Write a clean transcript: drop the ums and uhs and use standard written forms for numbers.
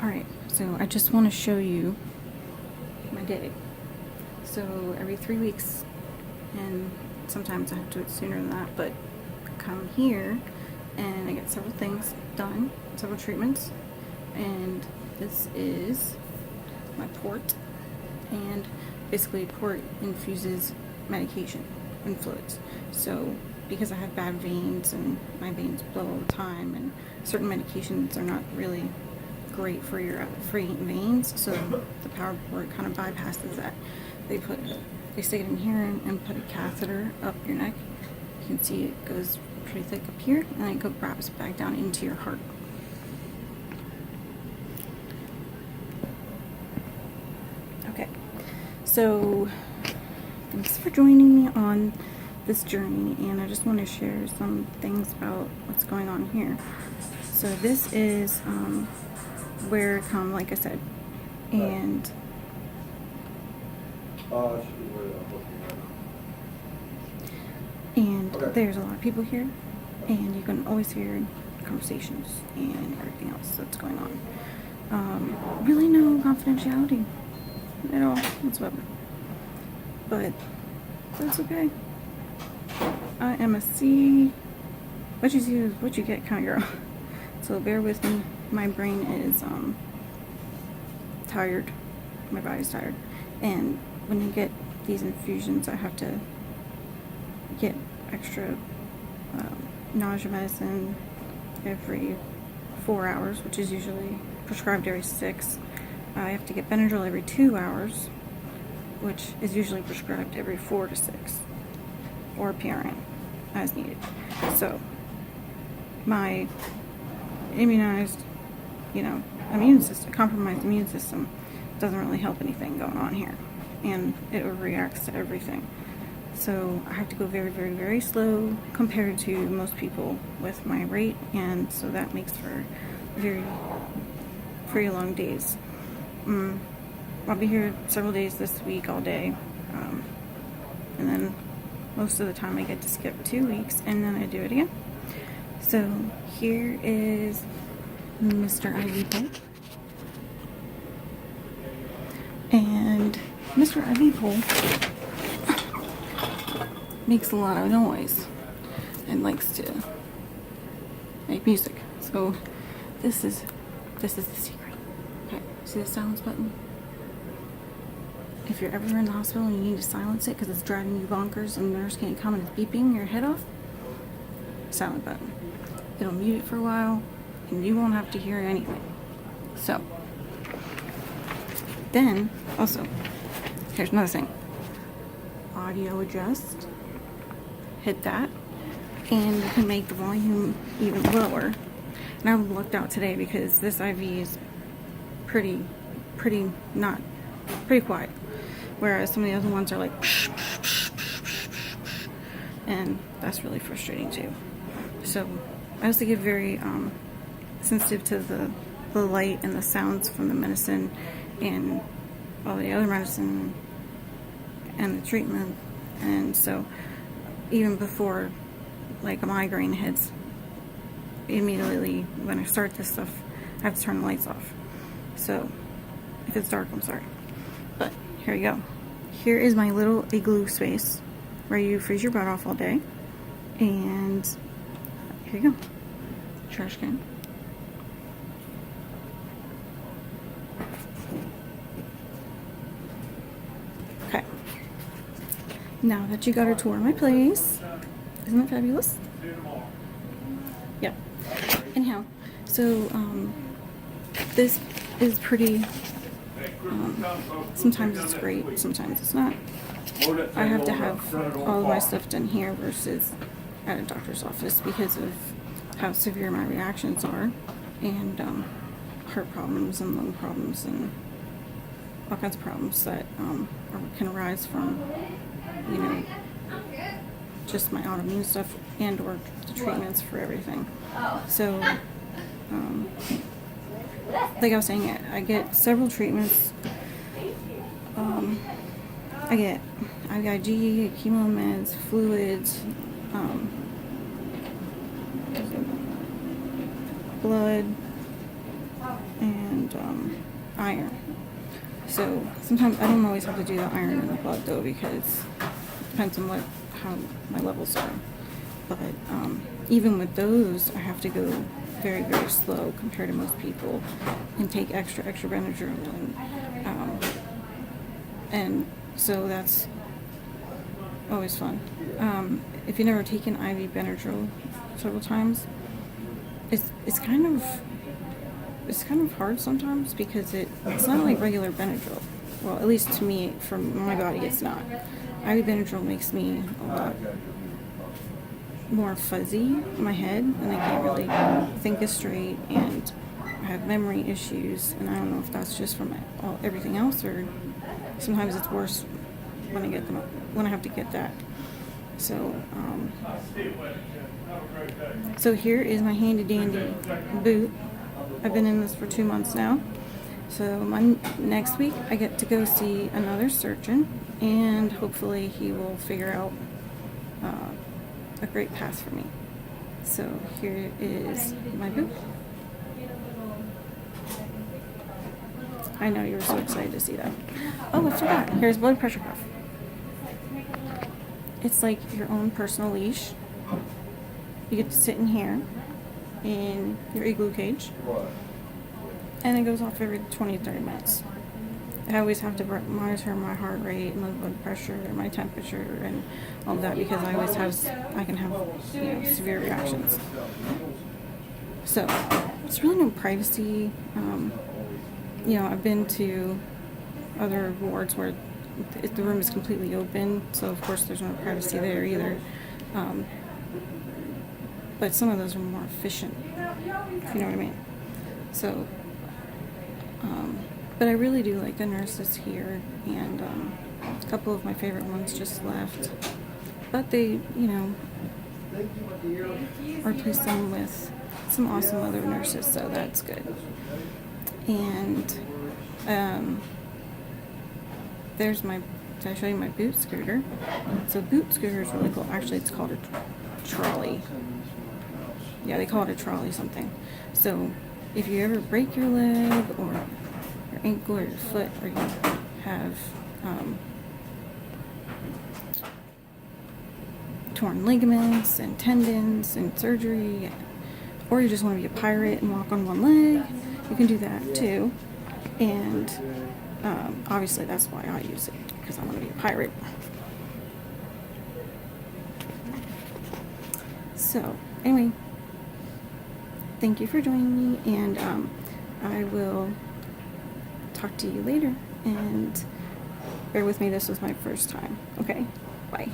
Alright, so I just want to show you my day. So every 3 weeks, and sometimes I have to do it sooner than that, but I come here and I get several things done, several treatments, and this is my port, and basically port infuses medication and fluids. So because I have bad veins and my veins blow all the time, and certain medications are not really great for your veins, so the power port kind of bypasses that. They stick it in here and put a catheter up your neck. You can see it goes pretty thick up here, and then it wraps back down into your heart. Okay, so thanks for joining me on this journey, and I just want to share some things about what's going on here. So this is where I come, like I said, and there's a lot of people here, and you can always hear conversations and everything else that's going on. Really no confidentiality at all whatsoever, but that's okay. I am a C. What you see is what you get kind of girl. So bear with me. My brain is tired. My body's tired, and when you get these infusions, I have to get extra nausea medicine every 4 hours, which is usually prescribed every 6. I have to get Benadryl every 2 hours, which is usually prescribed every 4 to 6, or PRN as needed. So my immunized, immune system, compromised immune system, doesn't really help anything going on here, and it overreacts to everything. So I have to go very, very, very slow compared to most people with my rate, and so that makes for very, very long days. I'll be here several days this week, all day, and then most of the time I get to skip 2 weeks, and then I do it again. So here is Mr. Ivy Pope. And Mr. Ivy Pope makes a lot of noise and likes to make music. So this is the secret. Okay, see the silence button? If you're ever in the hospital and you need to silence it because it's driving you bonkers and the nurse can't come and it's beeping your head off, silent button. It'll mute it for a while, and you won't have to hear anything. So, then, also, here's another thing. Audio adjust. Hit that, and you can make the volume even lower. And I lucked out today because this IV is pretty quiet. Whereas some of the other ones are like, and that's really frustrating too. So I also get very sensitive to the light and the sounds from the medicine and all the other medicine and the treatment. And so even before like a migraine hits, immediately when I start this stuff, I have to turn the lights off. So if it's dark, I'm sorry. But here you go. Here is my little igloo space where you freeze your butt off all day. And here you go. Trash can. Okay. Now that you got a tour of my place, isn't it fabulous? Yep. Anyhow, so this is pretty. Sometimes it's great, sometimes it's not. I have to have all of my stuff done here versus at a doctor's office because of how severe my reactions are, and heart problems and lung problems and all kinds of problems that can arise from just my autoimmune stuff and or the treatments for everything. So like I was saying, I get several treatments. I get IVIG, chemo meds, fluids, blood, and iron. So sometimes I don't always have to do the iron in the blood though, because it depends on how my levels are. But even with those, I have to go very, very slow compared to most people, and take extra Benadryl, and so that's always fun. If you've never taken IV Benadryl several times, it's kind of hard sometimes, because it's not like regular Benadryl. Well, at least to me, for my body, it's not. IV Benadryl makes me a lot more fuzzy in my head, and I can't really think as straight, and I have memory issues, and I don't know if that's just from everything else, or sometimes it's worse when I have to get that. So so here is my handy dandy boot. I've been in this for 2 months now. So next week I get to go see another surgeon, and hopefully he will figure out a great path for me. So here is my boot. I know you were so excited to see that. Oh, I forgot. Here's blood pressure cuff. It's like your own personal leash. You get to sit in here in your igloo cage, and it goes off every 20-30 minutes. I always have to monitor my heart rate, my blood pressure, my temperature, and all of that, because I can have severe reactions. So it's really no privacy. I've been to other wards where the room is completely open, so of course there's no privacy there either. But some of those are more efficient, if you know what I mean. So, but I really do like the nurses here, and a couple of my favorite ones just left. But they, replaced them with some awesome other nurses, so that's good. And did I show you my boot scooter? So boot scooter is really cool. Actually, it's called a trolley. Yeah, they call it a trolley something. So if you ever break your leg or your ankle or your foot, or you have torn ligaments and tendons and surgery, or you just want to be a pirate and walk on one leg, you can do that too. And obviously that's why I use it, because I want to be a pirate. So anyway, thank you for joining me, and I will talk to you later, and bear with me, this was my first time. Okay, bye.